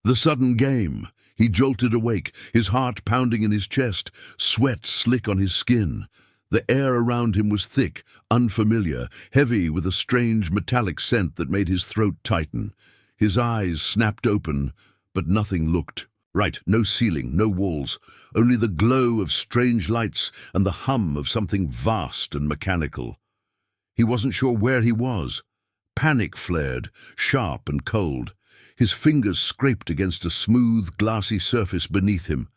The sudden game. He jolted awake, his heart pounding in his chest, sweat slick on his skin. The air around him was thick, unfamiliar, heavy with a strange metallic scent that made his throat tighten. His eyes snapped open, but nothing looked right. No ceiling, no walls, only the glow of strange lights and the hum of something vast and mechanical. He wasn't sure where he was. Panic flared, sharp and cold. His fingers scraped against a smooth, glassy surface beneath him.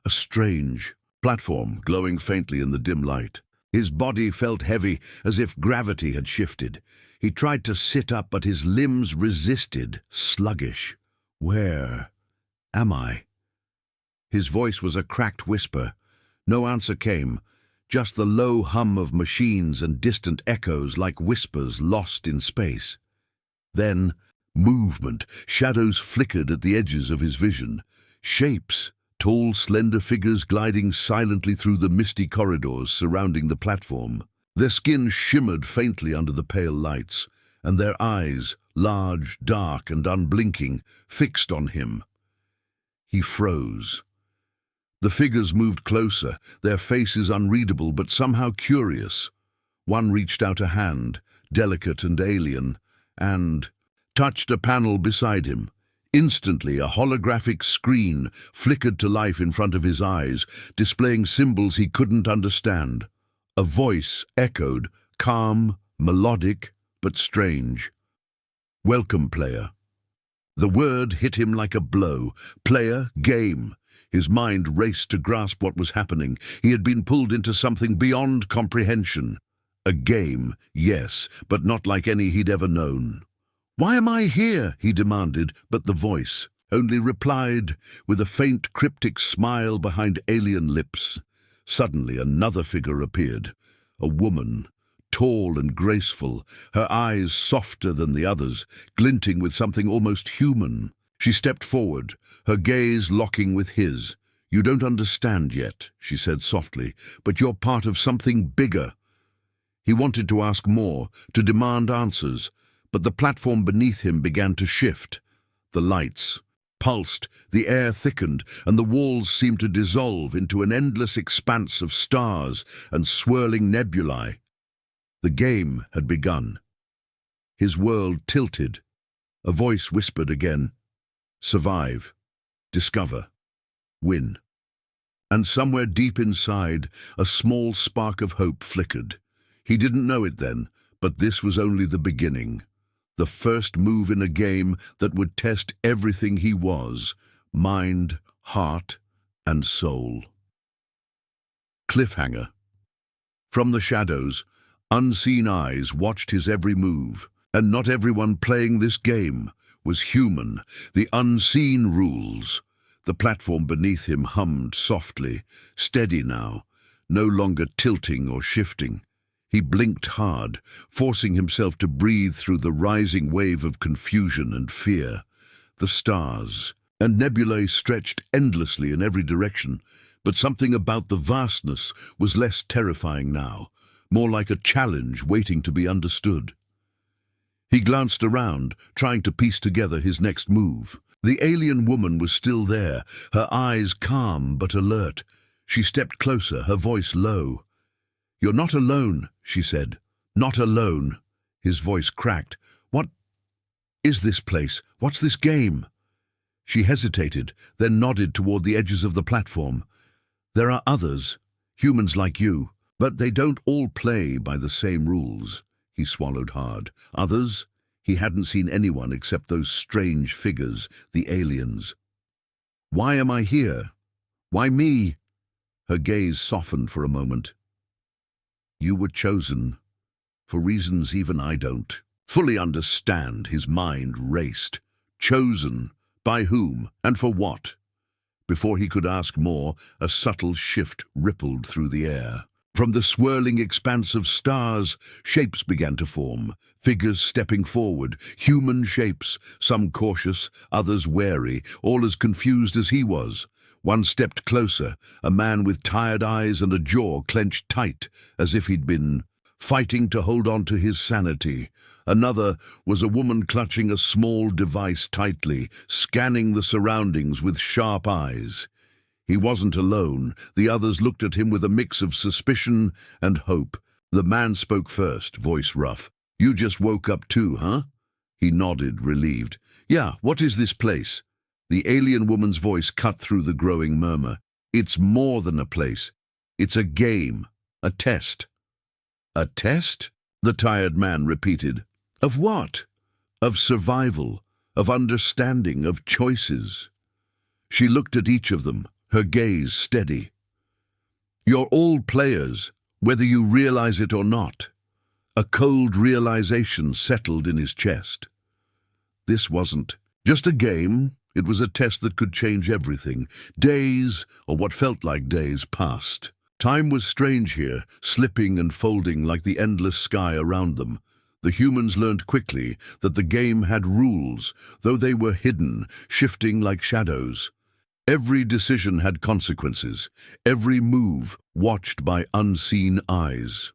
A strange platform glowing faintly in the dim light. His body felt heavy, as if gravity had shifted. He tried to sit up, but his limbs resisted, sluggish. Where am I? His voice was a cracked whisper. No answer came, just the low hum of machines and distant echoes like whispers lost in space. Then, movement. Shadows flickered at the edges of his vision. Shapes. Tall, slender figures gliding silently through the misty corridors surrounding the platform. Their skin shimmered faintly under the pale lights, and their eyes, large, dark, and unblinking, fixed on him. He froze. The figures moved closer, their faces unreadable but somehow curious. One reached out a hand, delicate and alien, and touched a panel beside him. Instantly, a holographic screen flickered to life in front of his eyes, displaying symbols he couldn't understand. A voice echoed, calm, melodic, but strange. "Welcome, player." The word hit him like a blow. Player, game. His mind raced to grasp what was happening. He had been pulled into something beyond comprehension. A game, yes, but not like any he'd ever known. "Why am I here?" he demanded, but the voice only replied with a faint, cryptic smile behind alien lips. Suddenly another figure appeared, a woman, tall and graceful, her eyes softer than the others, glinting with something almost human. She stepped forward, her gaze locking with his. "You don't understand yet," she said softly, "but you're part of something bigger." He wanted to ask more, to demand answers, but the platform beneath him began to shift. The lights pulsed, the air thickened, and the walls seemed to dissolve into an endless expanse of stars and swirling nebulae. The game had begun. His world tilted. A voice whispered again, "Survive, discover, win." And somewhere deep inside, a small spark of hope flickered. He didn't know it then, but this was only the beginning. The first move in a game that would test everything he was, mind, heart, and soul. Cliffhanger. From the shadows, unseen eyes watched his every move, and not everyone playing this game was human. The unseen rules. The platform beneath him hummed softly, steady now, no longer tilting or shifting. He blinked hard, forcing himself to breathe through the rising wave of confusion and fear. The stars and nebulae stretched endlessly in every direction, but something about the vastness was less terrifying now, more like a challenge waiting to be understood. He glanced around, trying to piece together his next move. The alien woman was still there, her eyes calm but alert. She stepped closer, her voice low. "You're not alone," she said. "Not alone." His voice cracked. "What is this place? What's this game?" She hesitated, then nodded toward the edges of the platform. "There are others, humans like you, but they don't all play by the same rules." He swallowed hard. Others? He hadn't seen anyone except those strange figures, the aliens. "Why am I here? Why me?" Her gaze softened for a moment. "You were chosen, for reasons even I don't fully understand." His mind raced. Chosen? By whom? And for what? Before he could ask more, a subtle shift rippled through the air. From the swirling expanse of stars, shapes began to form, figures stepping forward, human shapes, some cautious, others wary, all as confused as he was. One stepped closer, a man with tired eyes and a jaw clenched tight, as if he'd been fighting to hold on to his sanity. Another was a woman clutching a small device tightly, scanning the surroundings with sharp eyes. He wasn't alone. The others looked at him with a mix of suspicion and hope. The man spoke first, voice rough. "You just woke up too, huh?" He nodded, relieved. "Yeah, what is this place?" The alien woman's voice cut through the growing murmur. "It's more than a place. It's a game, a test." "A test?" the tired man repeated. "Of what?" "Of survival, of understanding, of choices." She looked at each of them, her gaze steady. "You're all players, whether you realize it or not." A cold realization settled in his chest. This wasn't just a game. It was a test that could change everything. Days, or what felt like days, passed. Time was strange here, slipping and folding like the endless sky around them. The humans learned quickly that the game had rules, though they were hidden, shifting like shadows. Every decision had consequences, every move watched by unseen eyes.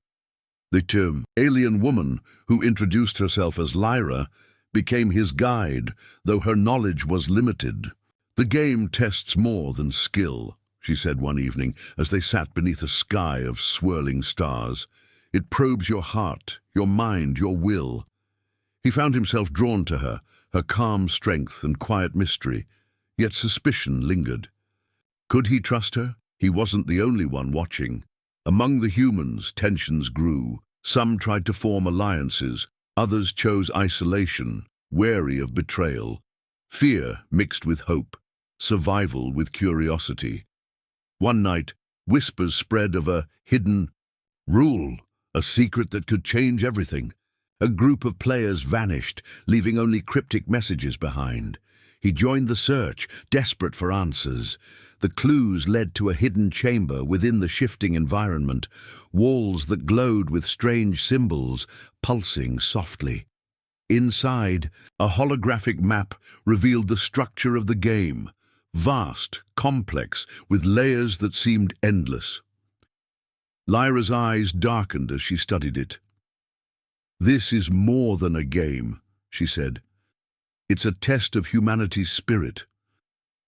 The term alien woman, who introduced herself as Lyra, became his guide, though her knowledge was limited. "The game tests more than skill," she said one evening as they sat beneath a sky of swirling stars. "It probes your heart, your mind, your will." He found himself drawn to her, her calm strength and quiet mystery, yet suspicion lingered. Could he trust her? He wasn't the only one watching. Among the humans, tensions grew. Some tried to form alliances, others chose isolation, wary of betrayal. Fear mixed with hope, survival with curiosity. One night, whispers spread of a hidden rule, a secret that could change everything. A group of players vanished, leaving only cryptic messages behind. He joined the search, desperate for answers. The clues led to a hidden chamber within the shifting environment, walls that glowed with strange symbols, pulsing softly. Inside, a holographic map revealed the structure of the game, vast, complex, with layers that seemed endless. Lyra's eyes darkened as she studied it. "This is more than a game," she said. "It's a test of humanity's spirit."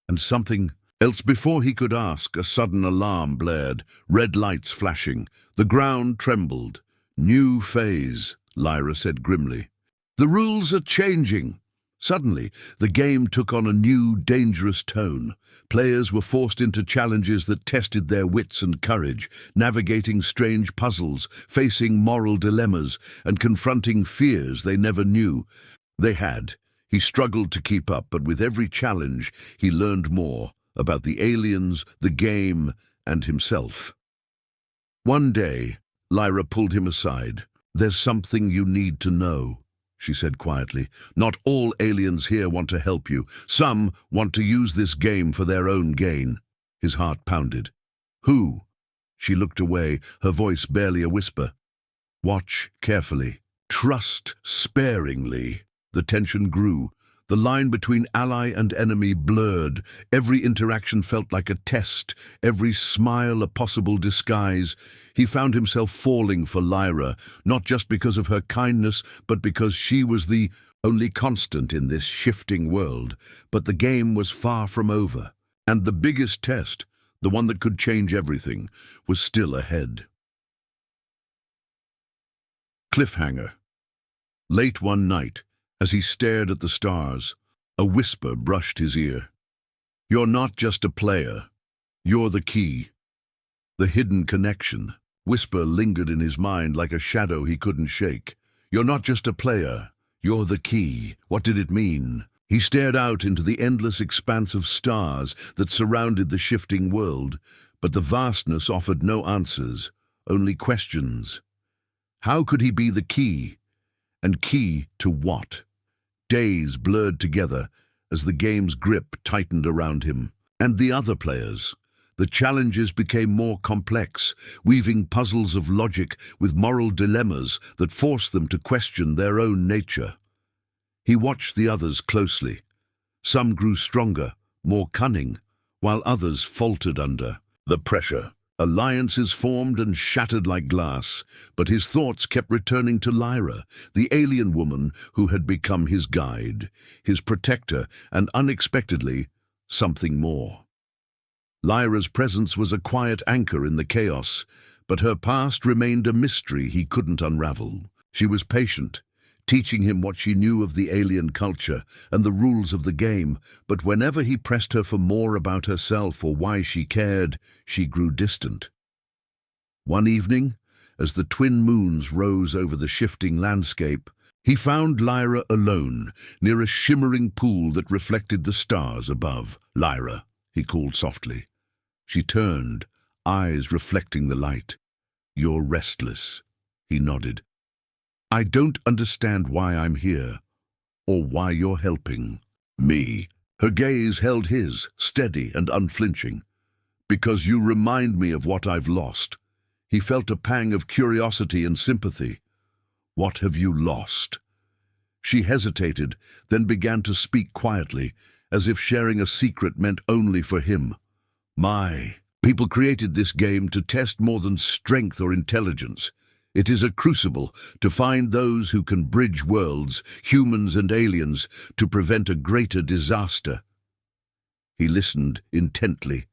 And something else. Before he could ask, a sudden alarm blared, red lights flashing. The ground trembled. "New phase," Lyra said grimly. "The rules are changing." Suddenly, the game took on a new, dangerous tone. Players were forced into challenges that tested their wits and courage, navigating strange puzzles, facing moral dilemmas, and confronting fears they never knew they had. He struggled to keep up, but with every challenge, he learned more about the aliens, the game, and himself. One day, Lyra pulled him aside. "There's something you need to know," she said quietly. "Not all aliens here want to help you. Some want to use this game for their own gain." His heart pounded. "Who?" She looked away, her voice barely a whisper. "Watch carefully. Trust sparingly." The tension grew. The line between ally and enemy blurred. Every interaction felt like a test, every smile a possible disguise. He found himself falling for Lyra, not just because of her kindness, but because she was the only constant in this shifting world. But the game was far from over, and the biggest test, the one that could change everything, was still ahead. Cliffhanger. Late one night, as he stared at the stars, a whisper brushed his ear. "You're not just a player. You're the key." The hidden connection. Whisper lingered in his mind like a shadow he couldn't shake. "You're not just a player. You're the key." What did it mean? He stared out into the endless expanse of stars that surrounded the shifting world, but the vastness offered no answers, only questions. How could he be the key? And key to what? Days blurred together as the game's grip tightened around him. And the other players. The challenges became more complex, weaving puzzles of logic with moral dilemmas that forced them to question their own nature. He watched the others closely. Some grew stronger, more cunning, while others faltered under the pressure. Alliances formed and shattered like glass, but his thoughts kept returning to Lyra, the alien woman who had become his guide, his protector, and unexpectedly, something more. Lyra's presence was a quiet anchor in the chaos, but her past remained a mystery he couldn't unravel. She was patient, teaching him what she knew of the alien culture and the rules of the game, but whenever he pressed her for more about herself or why she cared, she grew distant. One evening, as the twin moons rose over the shifting landscape, he found Lyra alone, near a shimmering pool that reflected the stars above. "Lyra," he called softly. She turned, eyes reflecting the light. "You're restless," he nodded. "I don't understand why I'm here, or why you're helping me." Her gaze held his, steady and unflinching. "Because you remind me of what I've lost." He felt a pang of curiosity and sympathy. "What have you lost?" She hesitated, then began to speak quietly, as if sharing a secret meant only for him. People created this game to test more than strength or intelligence. It is a crucible to find those who can bridge worlds, humans and aliens, to prevent a greater disaster." He listened intently.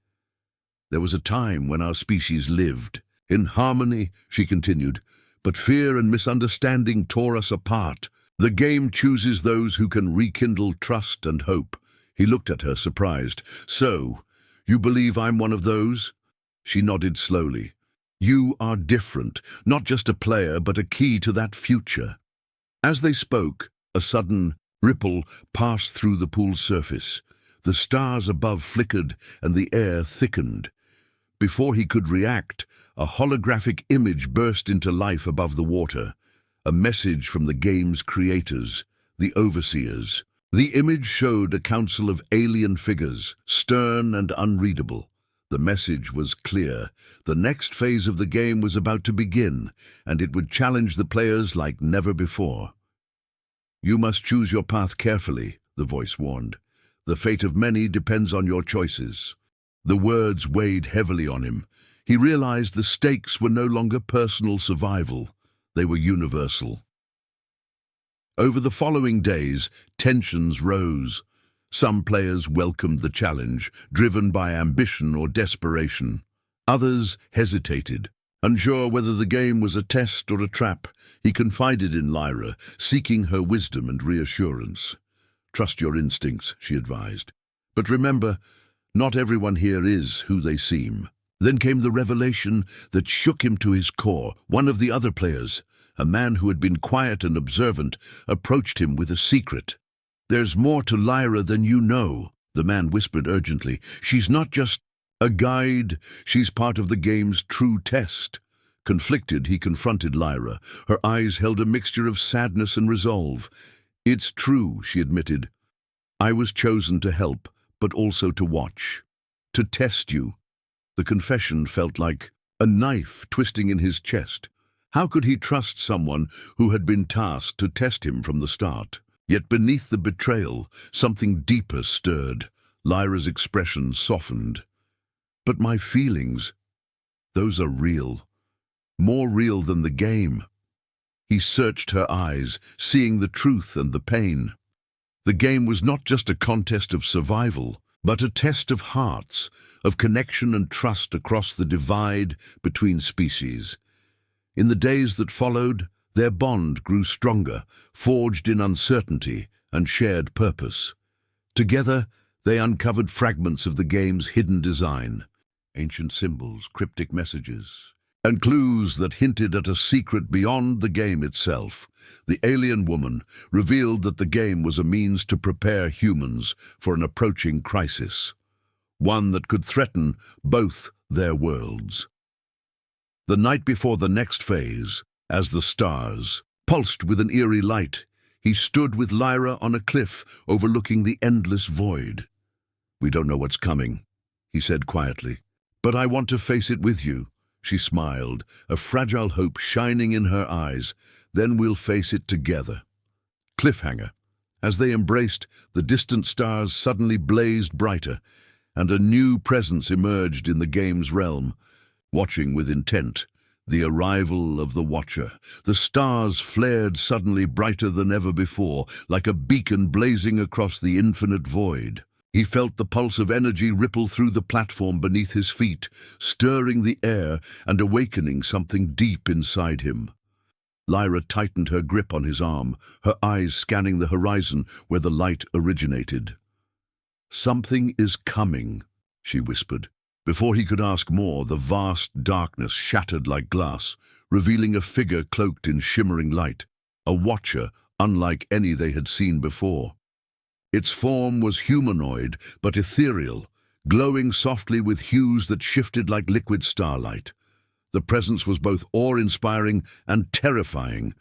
"There was a time when our species lived in harmony," she continued, "but fear and misunderstanding tore us apart. The game chooses those who can rekindle trust and hope." He looked at her, surprised. "So, you believe I'm one of those?" She nodded slowly. "You are different, not just a player, but a key to that future." As they spoke, a sudden ripple passed through the pool's surface. The stars above flickered and the air thickened. Before he could react, a holographic image burst into life above the water, a message from the game's creators, the Overseers. The image showed a council of alien figures, stern and unreadable. The message was clear. The next phase of the game was about to begin, and it would challenge the players like never before. "You must choose your path carefully," the voice warned. "The fate of many depends on your choices." The words weighed heavily on him. He realized the stakes were no longer personal survival. They were universal. Over the following days, tensions rose. Some players welcomed the challenge, driven by ambition or desperation. Others hesitated, unsure whether the game was a test or a trap. He confided in Lyra, seeking her wisdom and reassurance. "Trust your instincts," she advised. "But remember, not everyone here is who they seem." Then came the revelation that shook him to his core. One of the other players, a man who had been quiet and observant, approached him with a secret. "There's more to Lyra than you know," the man whispered urgently. "She's not just a guide, she's part of the game's true test." Conflicted, he confronted Lyra. Her eyes held a mixture of sadness and resolve. "It's true," she admitted. "I was chosen to help, but also to watch, to test you." The confession felt like a knife twisting in his chest. How could he trust someone who had been tasked to test him from the start? Yet beneath the betrayal, something deeper stirred. Lyra's expression softened. "But my feelings, those are real. More real than the game." He searched her eyes, seeing the truth and the pain. The game was not just a contest of survival, but a test of hearts, of connection and trust across the divide between species. In the days that followed, their bond grew stronger, forged in uncertainty and shared purpose. Together, they uncovered fragments of the game's hidden design, ancient symbols, cryptic messages, and clues that hinted at a secret beyond the game itself. The alien woman revealed that the game was a means to prepare humans for an approaching crisis, one that could threaten both their worlds. The night before the next phase, as the stars pulsed with an eerie light, he stood with Lyra on a cliff overlooking the endless void. "We don't know what's coming," he said quietly, "but I want to face it with you." She smiled, a fragile hope shining in her eyes. "Then we'll face it together." Cliffhanger. As they embraced, the distant stars suddenly blazed brighter, and a new presence emerged in the game's realm. watching with intent. The arrival of the Watcher. The stars flared suddenly brighter than ever before, like a beacon blazing across the infinite void. He felt the pulse of energy ripple through the platform beneath his feet, stirring the air and awakening something deep inside him. Lyra tightened her grip on his arm, her eyes scanning the horizon where the light originated. "Something is coming," she whispered. Before he could ask more, the vast darkness shattered like glass, revealing a figure cloaked in shimmering light, a Watcher unlike any they had seen before. Its form was humanoid but ethereal, glowing softly with hues that shifted like liquid starlight. The presence was both awe-inspiring and terrifying.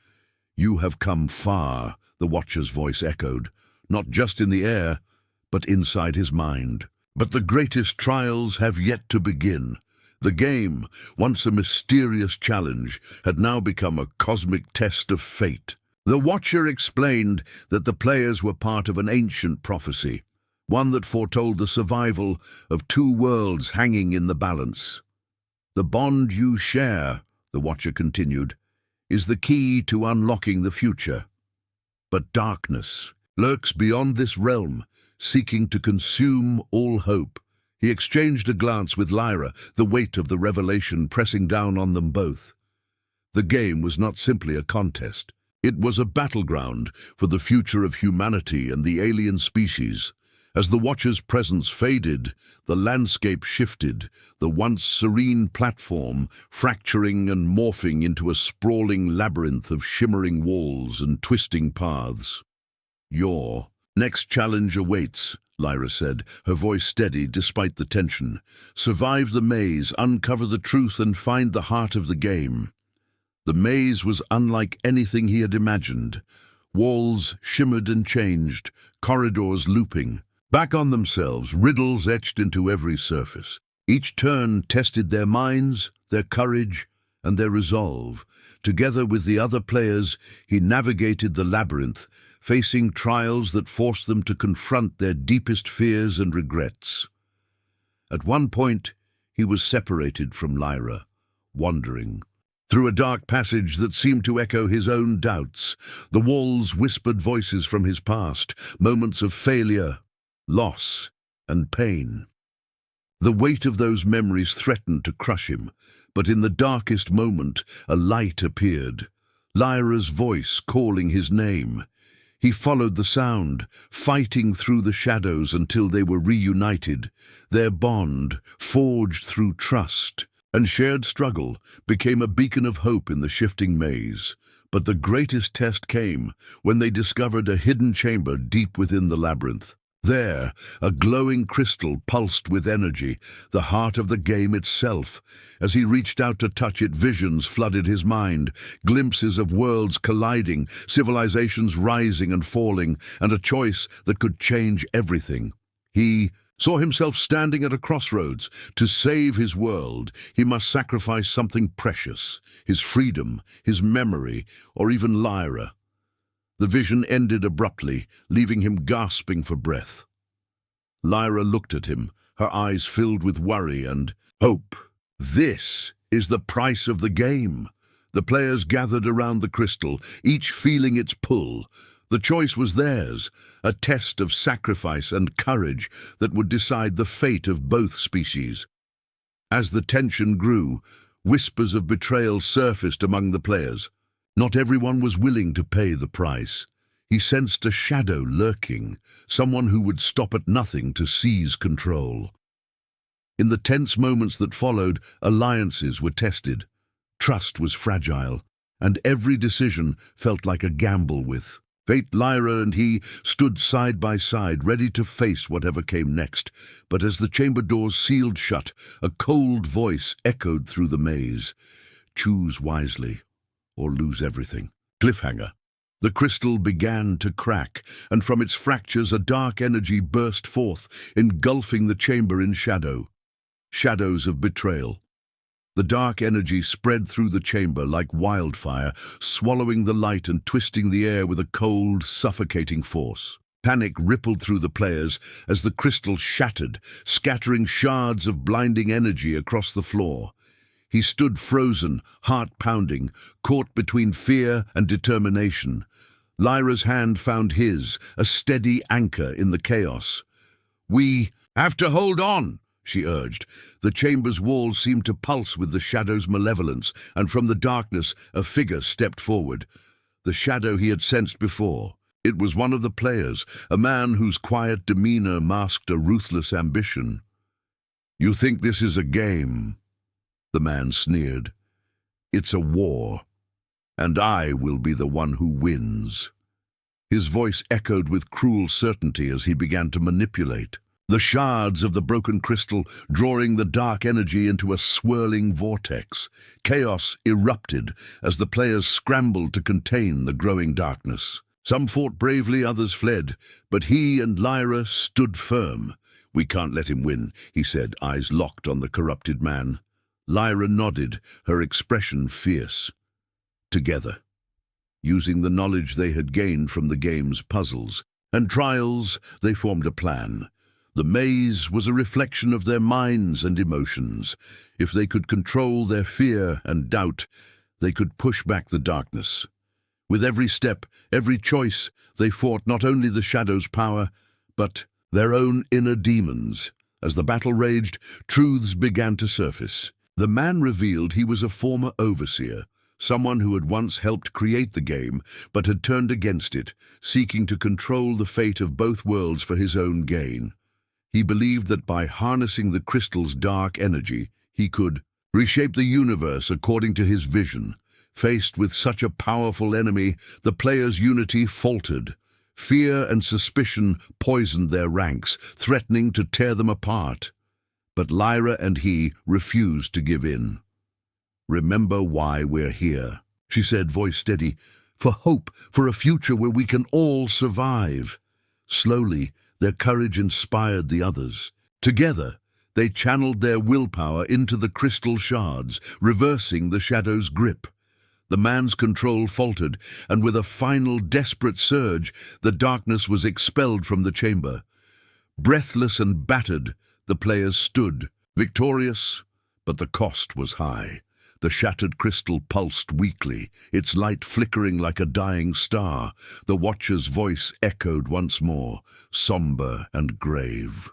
"You have come far," the Watcher's voice echoed, not just in the air, but inside his mind. But the greatest trials have yet to begin. The game, once a mysterious challenge, had now become a cosmic test of fate. The Watcher explained that the players were part of an ancient prophecy, one that foretold the survival of two worlds hanging in the balance. "The bond you share," the Watcher continued, "is the key to unlocking the future. But darkness lurks beyond this realm, seeking to consume all hope." He exchanged a glance with Lyra, the weight of the revelation pressing down on them both. The game was not simply a contest. It was a battleground for the future of humanity and the alien species. As the Watcher's presence faded, the landscape shifted, the once serene platform fracturing and morphing into a sprawling labyrinth of shimmering walls and twisting paths. "Your next challenge awaits," Lyra said, her voice steady despite the tension. "Survive the maze, uncover the truth, and find the heart of the game." The maze was unlike anything he had imagined. Walls shimmered and changed, corridors looping. Back on themselves, riddles etched into every surface. Each turn tested their minds, their courage, and their resolve. Together with the other players, he navigated the labyrinth, facing trials that forced them to confront their deepest fears and regrets. At one point, he was separated from Lyra, wandering through a dark passage that seemed to echo his own doubts. The walls whispered voices from his past, moments of failure, loss, and pain. The weight of those memories threatened to crush him, but in the darkest moment, a light appeared, Lyra's voice calling his name. He followed the sound, fighting through the shadows until they were reunited. Their bond, forged through trust and shared struggle, became a beacon of hope in the shifting maze. But the greatest test came when they discovered a hidden chamber deep within the labyrinth. There, a glowing crystal pulsed with energy, the heart of the game itself. As he reached out to touch it, visions flooded his mind, glimpses of worlds colliding, civilizations rising and falling, and a choice that could change everything. He saw himself standing at a crossroads. To save his world, he must sacrifice something precious, his freedom, his memory, or even Lyra. The vision ended abruptly, leaving him gasping for breath. Lyra looked at him, her eyes filled with worry and hope. This is the price of the game. The players gathered around the crystal, each feeling its pull. The choice was theirs, a test of sacrifice and courage that would decide the fate of both species. As the tension grew, whispers of betrayal surfaced among the players. Not everyone was willing to pay the price. He sensed a shadow lurking, someone who would stop at nothing to seize control. In the tense moments that followed, alliances were tested. Trust was fragile, and every decision felt like a gamble with fate. Lyra and he stood side by side, ready to face whatever came next. But as the chamber doors sealed shut, a cold voice echoed through the maze. "Choose wisely, or lose everything." Cliffhanger. The crystal began to crack, and from its fractures a dark energy burst forth, engulfing the chamber in shadow. Shadows of betrayal. The dark energy spread through the chamber like wildfire, swallowing the light and twisting the air with a cold, suffocating force. Panic rippled through the players as the crystal shattered, scattering shards of blinding energy across the floor. He stood frozen, heart pounding, caught between fear and determination. Lyra's hand found his, a steady anchor in the chaos. "We have to hold on," she urged. The chamber's walls seemed to pulse with the shadow's malevolence, and from the darkness a figure stepped forward. The shadow he had sensed before. It was one of the players, a man whose quiet demeanor masked a ruthless ambition. "You think this is a game?" The man sneered. "It's a war, and I will be the one who wins." His voice echoed with cruel certainty as he began to manipulate. The shards of the broken crystal drawing the dark energy into a swirling vortex. Chaos erupted as the players scrambled to contain the growing darkness. Some fought bravely, others fled, but he and Lyra stood firm. "We can't let him win," he said, eyes locked on the corrupted man. Lyra nodded, her expression fierce. Together, using the knowledge they had gained from the game's puzzles and trials, they formed a plan. The maze was a reflection of their minds and emotions. If they could control their fear and doubt, they could push back the darkness. With every step, every choice, they fought not only the shadow's power, but their own inner demons. As the battle raged, truths began to surface. The man revealed he was a former overseer, someone who had once helped create the game, but had turned against it, seeking to control the fate of both worlds for his own gain. He believed that by harnessing the crystal's dark energy, he could reshape the universe according to his vision. Faced with such a powerful enemy, the players' unity faltered. Fear and suspicion poisoned their ranks, threatening to tear them apart. But Lyra and he refused to give in. "Remember why we're here," she said, voice steady. "For hope, for a future where we can all survive." Slowly, their courage inspired the others. Together, they channeled their willpower into the crystal shards, reversing the shadow's grip. The man's control faltered, and with a final desperate surge, the darkness was expelled from the chamber. Breathless and battered, the players stood, victorious, but the cost was high. The shattered crystal pulsed weakly, its light flickering like a dying star. The watcher's voice echoed once more, somber and grave.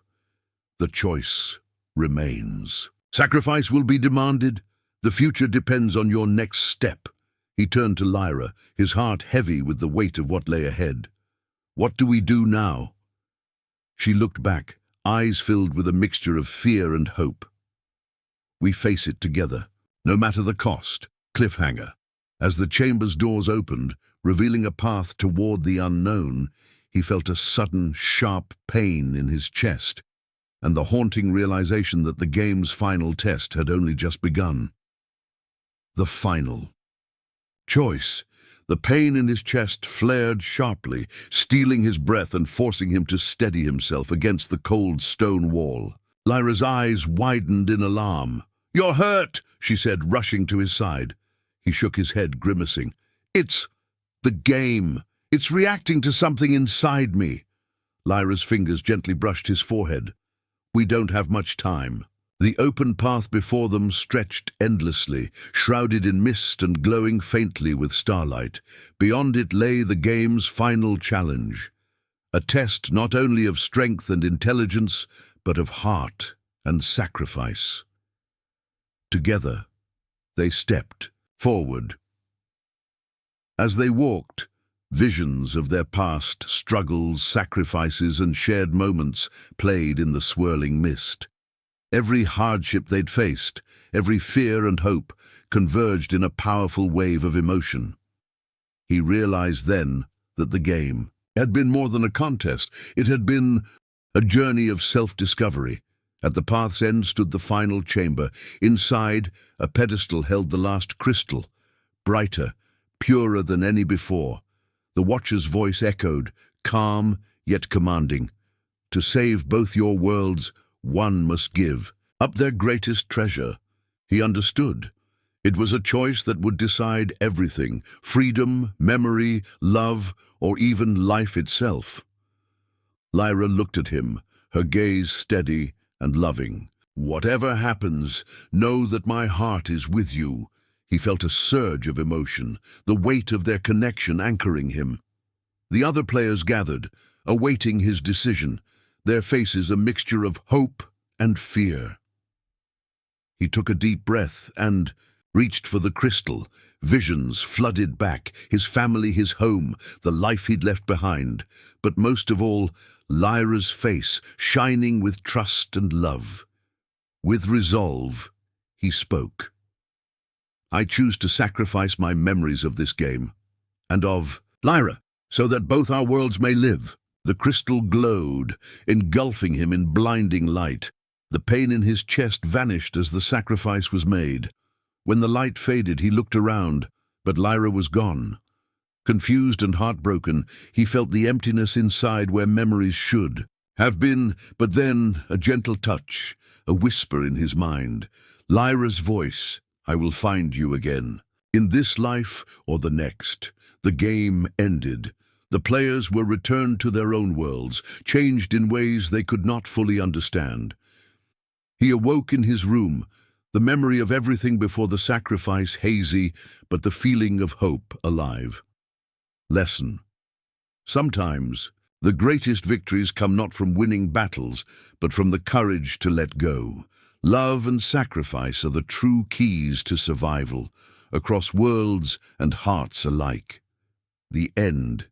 "The choice remains. Sacrifice will be demanded. The future depends on your next step." He turned to Lyra, his heart heavy with the weight of what lay ahead. "What do we do now?" She looked back, eyes filled with a mixture of fear and hope. "We face it together, no matter the cost." Cliffhanger. As the chamber's doors opened, revealing a path toward the unknown, he felt a sudden, sharp pain in his chest, and the haunting realization that the game's final test had only just begun. The final choice. The pain in his chest flared sharply, stealing his breath and forcing him to steady himself against the cold stone wall. Lyra's eyes widened in alarm. "You're hurt," she said, rushing to his side. He shook his head, grimacing. "It's the game. It's reacting to something inside me." Lyra's fingers gently brushed his forehead. "We don't have much time." The open path before them stretched endlessly, shrouded in mist and glowing faintly with starlight. Beyond it lay the game's final challenge, a test not only of strength and intelligence, but of heart and sacrifice. Together, they stepped forward. As they walked, visions of their past struggles, sacrifices, and shared moments played in the swirling mist. Every hardship they'd faced, every fear and hope, converged in a powerful wave of emotion. He realized then that the game had been more than a contest. It had been a journey of self-discovery. At the path's end stood the final chamber. Inside, a pedestal held the last crystal, brighter, purer than any before. The Watcher's voice echoed, calm yet commanding. "To save both your worlds, one must give up their greatest treasure." He understood. It was a choice that would decide everything: freedom, memory, love, or even life itself. Lyra looked at him, her gaze steady and loving. Whatever happens, know that my heart is with you. He felt a surge of emotion, the weight of their connection anchoring him. The other players gathered, awaiting his decision, their faces a mixture of hope and fear. He took a deep breath and reached for the crystal. Visions flooded back, his family, his home, the life he'd left behind. But most of all, Lyra's face, shining with trust and love. With resolve, he spoke. I choose to sacrifice my memories of this game, and of Lyra, so that both our worlds may live. The crystal glowed, engulfing him in blinding light. The pain in his chest vanished as the sacrifice was made. When the light faded, he looked around, but Lyra was gone. Confused and heartbroken, he felt the emptiness inside where memories should have been, but then a gentle touch, a whisper in his mind. Lyra's voice, I will find you again. In this life or the next, the game ended. The players were returned to their own worlds, changed in ways they could not fully understand. He awoke in his room, the memory of everything before the sacrifice hazy, but the feeling of hope alive. Lesson. Sometimes, the greatest victories come not from winning battles, but from the courage to let go. Love and sacrifice are the true keys to survival, across worlds and hearts alike. The end